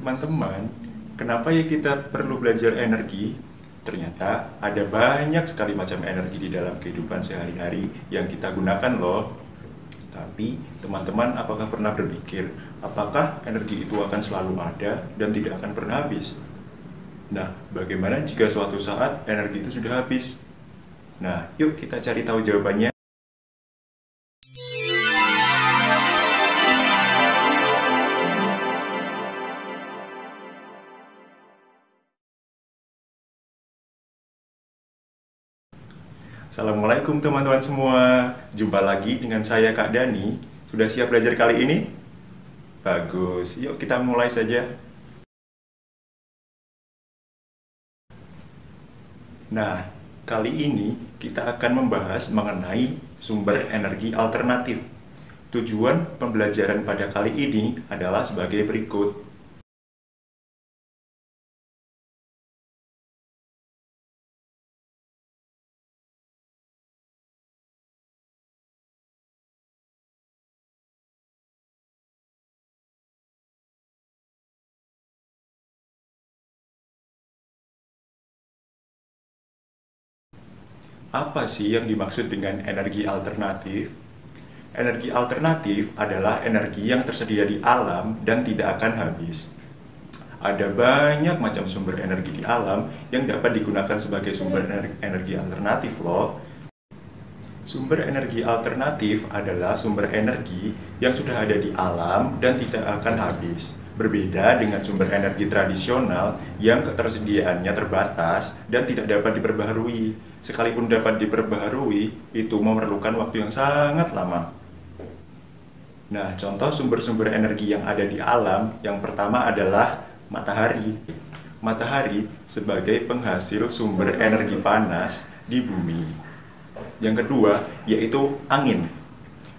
Teman-teman, kenapa ya kita perlu belajar energi? Ternyata ada banyak sekali macam energi di dalam kehidupan sehari-hari yang kita gunakan loh. Tapi, teman-teman apakah pernah berpikir, apakah energi itu akan selalu ada dan tidak akan pernah habis? Nah, bagaimana jika suatu saat energi itu sudah habis? Nah, yuk kita cari tahu jawabannya. Assalamualaikum teman-teman semua. Jumpa lagi dengan saya Kak Dani. Sudah siap belajar kali ini? Bagus, yuk kita mulai saja. Nah, kali ini kita akan membahas mengenai sumber energi alternatif. Tujuan pembelajaran pada kali ini adalah sebagai berikut. Apa sih yang dimaksud dengan energi alternatif? Energi alternatif adalah energi yang tersedia di alam dan tidak akan habis. Ada banyak macam sumber energi di alam yang dapat digunakan sebagai sumber energi alternatif loh. Sumber energi alternatif adalah sumber energi yang sudah ada di alam dan tidak akan habis. Berbeda dengan sumber energi tradisional yang ketersediaannya terbatas dan tidak dapat diperbaharui. Sekalipun dapat diperbaharui, itu memerlukan waktu yang sangat lama. Nah, contoh sumber-sumber energi yang ada di alam, yang pertama adalah matahari. Matahari sebagai penghasil sumber energi panas di bumi. Yang kedua, yaitu angin.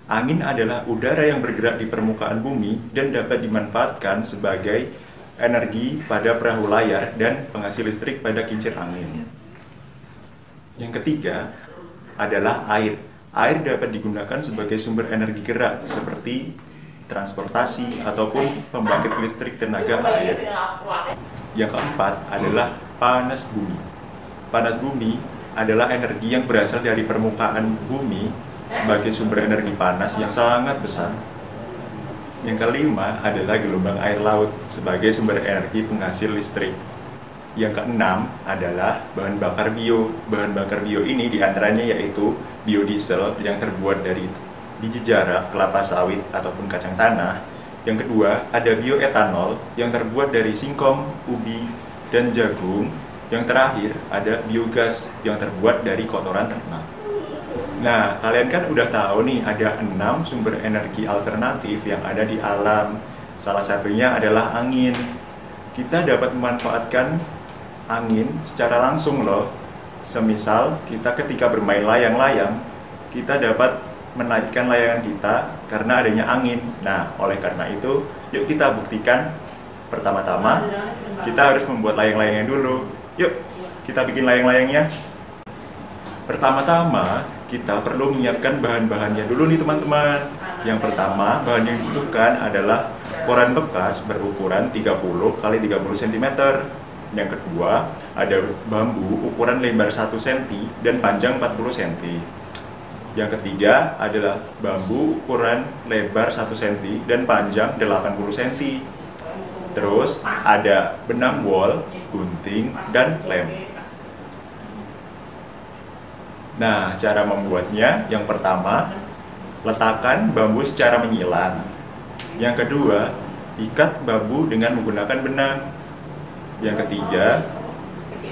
Angin adalah udara yang bergerak di permukaan bumi dan dapat dimanfaatkan sebagai energi pada perahu layar dan penghasil listrik pada kincir angin. Yang ketiga adalah air. Air dapat digunakan sebagai sumber energi gerak seperti transportasi ataupun pembangkit listrik tenaga air. Yang keempat adalah panas bumi. Panas bumi adalah energi yang berasal dari permukaan bumi sebagai sumber energi panas yang sangat besar. Yang kelima adalah gelombang air laut sebagai sumber energi penghasil listrik. Yang keenam adalah bahan bakar bio. Bahan bakar bio ini diantaranya yaitu biodiesel yang terbuat dari biji jarak, kelapa sawit, ataupun kacang tanah. Yang kedua ada bioetanol yang terbuat dari singkong, ubi, dan jagung. Yang terakhir ada biogas yang terbuat dari kotoran ternak. Nah, kalian kan udah tahu nih ada 6 sumber energi alternatif yang ada di alam. Salah satunya adalah angin. Kita dapat memanfaatkan angin secara langsung loh. Semisal kita ketika bermain layang-layang, kita dapat menaikkan layangan kita karena adanya angin. Nah, oleh karena itu, yuk kita buktikan. Pertama-tama, kita harus membuat layang-layangnya dulu. Yuk, kita bikin layang-layangnya. Pertama-tama, kita perlu menyiapkan bahan-bahannya dulu nih teman-teman. Yang pertama, bahan yang dibutuhkan adalah koran bekas berukuran 30 x 30 cm. Yang kedua, ada bambu ukuran lebar 1 cm dan panjang 40 cm. Yang ketiga adalah bambu ukuran lebar 1 cm dan panjang 80 cm. Terus ada benang wol, gunting, dan lem. Nah, cara membuatnya, yang pertama, letakkan bambu secara menyilang. Yang kedua, ikat bambu dengan menggunakan benang. Yang ketiga,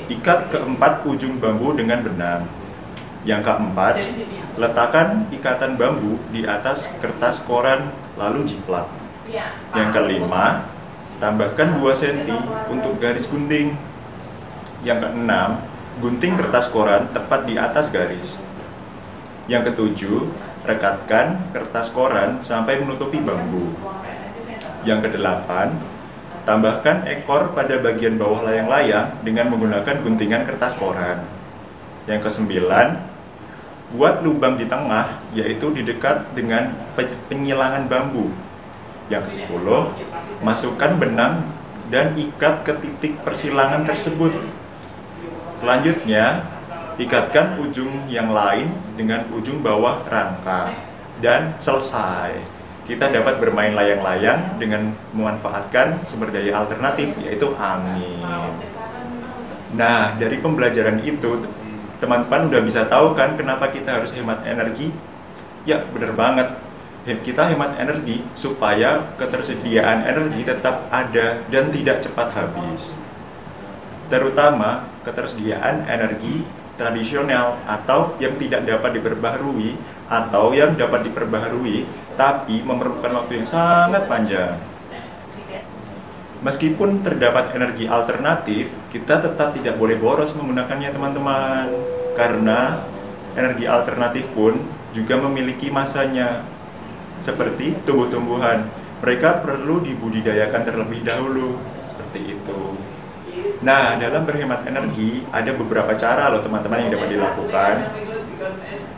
ikat keempat ujung bambu dengan benang. Yang keempat, letakkan ikatan bambu di atas kertas koran, lalu jiplak. Yang kelima, tambahkan 2 cm untuk garis gunting. Yang keenam, gunting kertas koran tepat di atas garis. Yang ketujuh, rekatkan kertas koran sampai menutupi bambu. Yang kedelapan, tambahkan ekor pada bagian bawah layang-layang dengan menggunakan guntingan kertas koran. Yang kesembilan, buat lubang di tengah, yaitu di dekat dengan penyilangan bambu. Yang ke-10, masukkan benang dan ikat ke titik persilangan tersebut. Selanjutnya, ikatkan ujung yang lain dengan ujung bawah rangka dan selesai. Kita dapat bermain layang-layang dengan memanfaatkan sumber daya alternatif, yaitu angin. Nah, dari pembelajaran itu, teman-teman udah bisa tahu kan kenapa kita harus hemat energi? Ya, bener banget. Kita hemat energi supaya ketersediaan energi tetap ada dan tidak cepat habis. Terutama ketersediaan energi tradisional atau yang tidak dapat diperbaharui atau yang dapat diperbaharui tapi memerlukan waktu yang sangat panjang. Meskipun terdapat energi alternatif, kita tetap tidak boleh boros menggunakannya, teman-teman. Karena energi alternatif pun juga memiliki masanya. Seperti tumbuh-tumbuhan, mereka perlu dibudidayakan terlebih dahulu, seperti itu. Nah, dalam berhemat energi ada beberapa cara loh teman-teman yang dapat dilakukan.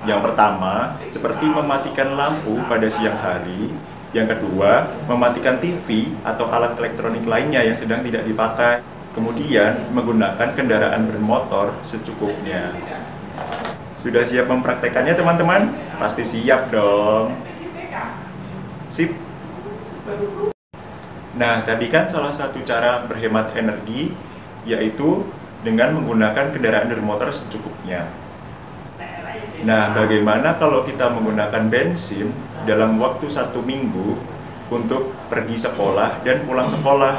Yang pertama, seperti mematikan lampu pada siang hari. Yang kedua, mematikan TV atau alat elektronik lainnya yang sedang tidak dipakai. Kemudian, menggunakan kendaraan bermotor secukupnya. Sudah siap mempraktekannya, teman-teman? Pasti siap dong. Sip. Nah, tadi kan salah satu cara berhemat energi yaitu dengan menggunakan kendaraan bermotor secukupnya. Nah, bagaimana kalau kita menggunakan bensin dalam waktu 1 minggu untuk pergi sekolah dan pulang sekolah?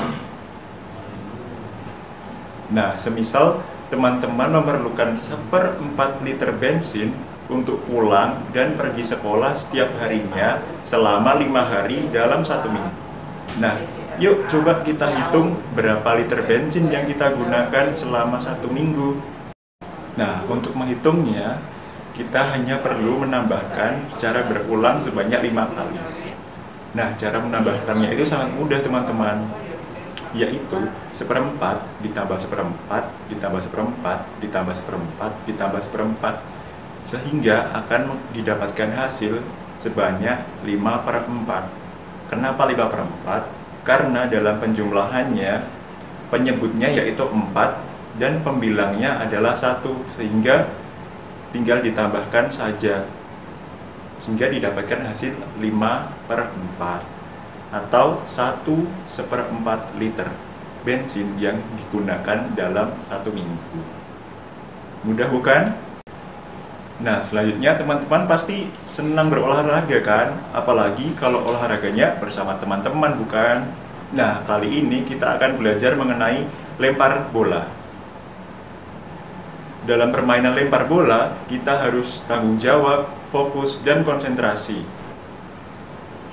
Nah, semisal teman-teman memerlukan 1/4 liter bensin untuk pulang dan pergi sekolah setiap harinya selama 5 hari dalam 1 minggu. Nah, yuk coba kita hitung berapa liter bensin yang kita gunakan selama 1 minggu. Nah, untuk menghitungnya, kita hanya perlu menambahkan secara berulang sebanyak 5 kali. Nah, cara menambahkannya itu sangat mudah, teman-teman. Yaitu 1/4 ditambah 1/4 ditambah 1/4 ditambah 1/4 ditambah 1/4, sehingga akan didapatkan hasil sebanyak 5/4. Kenapa 5/4? Karena dalam penjumlahannya penyebutnya yaitu 4 dan pembilangnya adalah 1, sehingga tinggal ditambahkan saja sehingga didapatkan hasil 5/4 atau 1/4 liter bensin yang digunakan dalam 1 minggu. Mudah bukan? Nah, selanjutnya teman-teman pasti senang berolahraga kan? Apalagi kalau olahraganya bersama teman-teman, bukan? Nah, kali ini kita akan belajar mengenai lempar bola. Dalam permainan lempar bola, kita harus tanggung jawab, fokus, dan konsentrasi.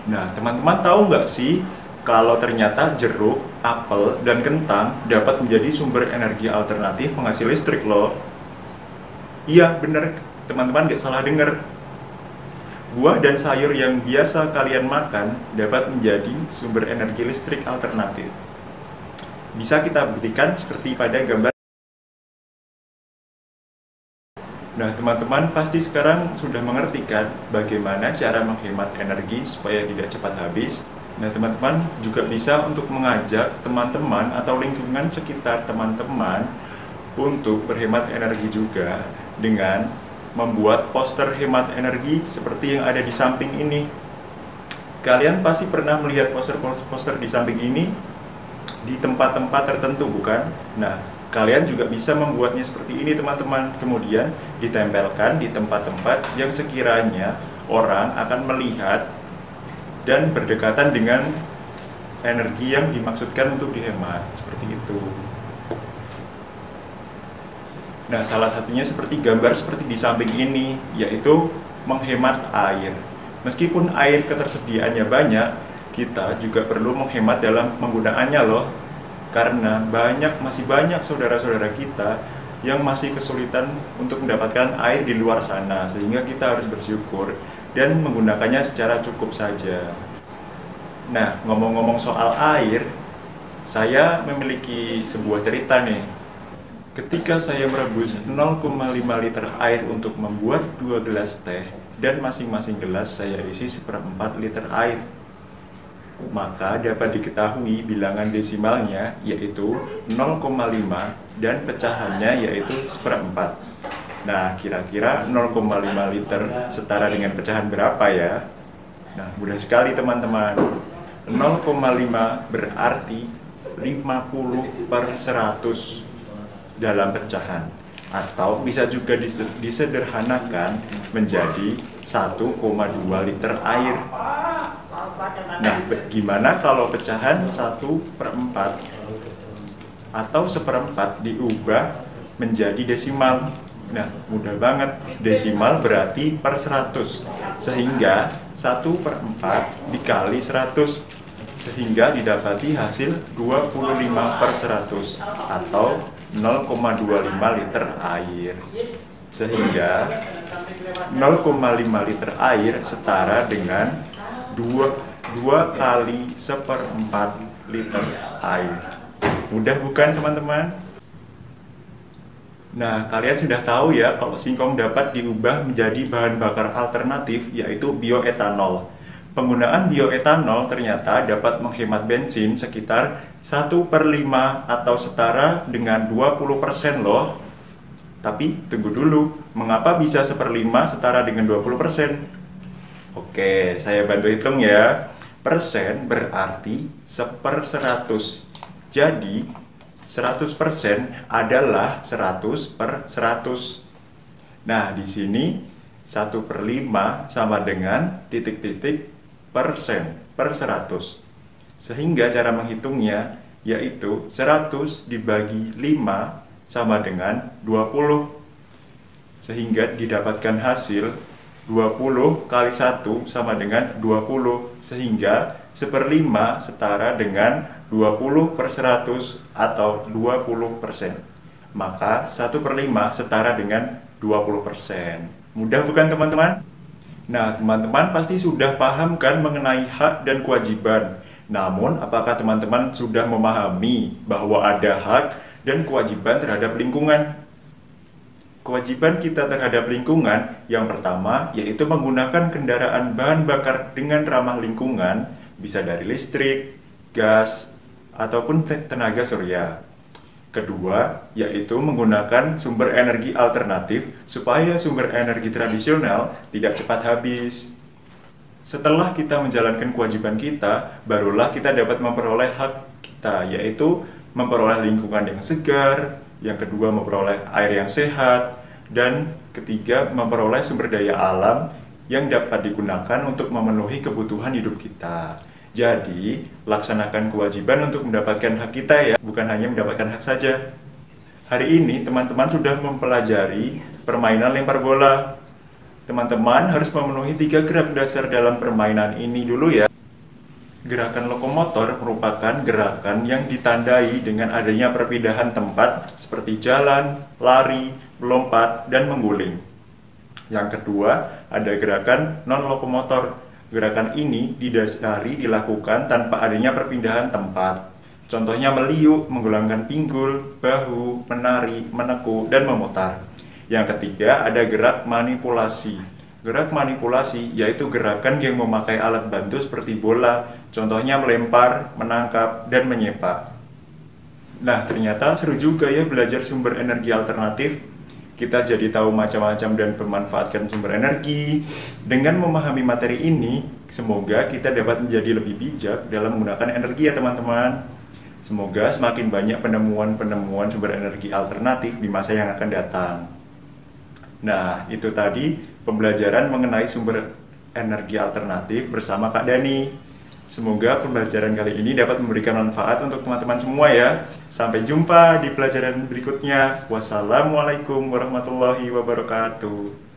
Nah, teman-teman tahu nggak sih kalau ternyata jeruk, apel, dan kentang dapat menjadi sumber energi alternatif penghasil listrik loh? Iya, bener. Teman-teman gak salah dengar. Buah dan sayur yang biasa kalian makan dapat menjadi sumber energi listrik alternatif. Bisa kita buktikan seperti pada gambar. Nah, teman-teman pasti sekarang sudah mengerti kan bagaimana cara menghemat energi supaya tidak cepat habis. Nah, teman-teman juga bisa untuk mengajak teman-teman atau lingkungan sekitar teman-teman untuk berhemat energi juga dengan membuat poster hemat energi seperti yang ada di samping ini. Kalian pasti pernah melihat poster-poster di samping ini di tempat-tempat tertentu, bukan? Nah, kalian juga bisa membuatnya seperti ini, teman-teman. Kemudian ditempelkan di tempat-tempat yang sekiranya orang akan melihat dan berdekatan dengan energi yang dimaksudkan untuk dihemat, seperti itu. Nah, salah satunya seperti gambar seperti di samping ini, yaitu menghemat air. Meskipun air ketersediaannya banyak, kita juga perlu menghemat dalam penggunaannya loh. Karena masih banyak saudara-saudara kita yang masih kesulitan untuk mendapatkan air di luar sana, sehingga kita harus bersyukur dan menggunakannya secara cukup saja. Nah, ngomong-ngomong soal air, saya memiliki sebuah cerita nih. Ketika saya merebus 0,5 liter air untuk membuat 2 gelas teh, dan masing-masing gelas saya isi 1/4 liter air. maka dapat diketahui bilangan desimalnya yaitu 0,5 dan pecahannya yaitu 1/4. Nah, kira-kira 0,5 liter setara dengan pecahan berapa ya? Nah, mudah sekali teman-teman. 0,5 berarti 50/100 dalam pecahan. Atau bisa juga disederhanakan menjadi 1,2 liter air. Nah, gimana kalau pecahan 1/4 atau 1/4 diubah menjadi desimal? Nah, mudah banget. Desimal berarti per 100. Sehingga 1/4 dikali 100. Sehingga didapati hasil 25/100 atau 0,25 liter air. Sehingga 0,5 liter air setara dengan 2 kali 1/4 liter air. Mudah bukan teman-teman? Nah, kalian sudah tahu ya kalau singkong dapat diubah menjadi bahan bakar alternatif yaitu bioetanol. Penggunaan bioetanol ternyata dapat menghemat bensin sekitar 1/5 atau setara dengan 20% loh. Tapi tunggu dulu, mengapa bisa 1/5 setara dengan 20%? Oke, saya bantu hitung ya. Persen berarti 1/100. Jadi 100% adalah 100/100. Nah, di sini 1/5 sama dengan titik-titik persen per 100. Sehingga cara menghitungnya yaitu 100 dibagi 5 sama dengan 20. Sehingga didapatkan hasil 20 kali 1 sama dengan 20. Sehingga 1/5 setara dengan 20/100 atau 20%. Maka 1/5 setara dengan 20%. Mudah bukan teman-teman? Nah, teman-teman pasti sudah paham kan mengenai hak dan kewajiban. Namun, apakah teman-teman sudah memahami bahwa ada hak dan kewajiban terhadap lingkungan? Kewajiban kita terhadap lingkungan yang pertama yaitu menggunakan kendaraan bahan bakar dengan ramah lingkungan, bisa dari listrik, gas, ataupun tenaga surya. Kedua, yaitu menggunakan sumber energi alternatif supaya sumber energi tradisional tidak cepat habis. Setelah kita menjalankan kewajiban kita, barulah kita dapat memperoleh hak kita, yaitu memperoleh lingkungan yang segar, yang kedua memperoleh air yang sehat, dan ketiga memperoleh sumber daya alam yang dapat digunakan untuk memenuhi kebutuhan hidup kita. Jadi, laksanakan kewajiban untuk mendapatkan hak kita ya, bukan hanya mendapatkan hak saja. Hari ini, teman-teman sudah mempelajari permainan lempar bola. Teman-teman harus memenuhi 3 gerak dasar dalam permainan ini dulu ya. Gerakan lokomotor merupakan gerakan yang ditandai dengan adanya perpindahan tempat seperti jalan, lari, melompat, dan mengguling. Yang kedua, ada gerakan non-lokomotor. Gerakan ini didasari dilakukan tanpa adanya perpindahan tempat. Contohnya meliuk, menggulangkan pinggul, bahu, menari, meneku, dan memutar. Yang ketiga ada gerak manipulasi. Gerak manipulasi yaitu gerakan yang memakai alat bantu seperti bola, contohnya melempar, menangkap, dan menyepak. Nah, ternyata seru juga ya belajar sumber energi alternatif. Kita jadi tahu macam-macam dan memanfaatkan sumber energi. Dengan memahami materi ini, semoga kita dapat menjadi lebih bijak dalam menggunakan energi ya teman-teman. Semoga semakin banyak penemuan-penemuan sumber energi alternatif di masa yang akan datang. Nah, itu tadi pembelajaran mengenai sumber energi alternatif bersama Kak Dani. Semoga pembelajaran kali ini dapat memberikan manfaat untuk teman-teman semua ya. Sampai jumpa di pelajaran berikutnya. Wassalamualaikum warahmatullahi wabarakatuh.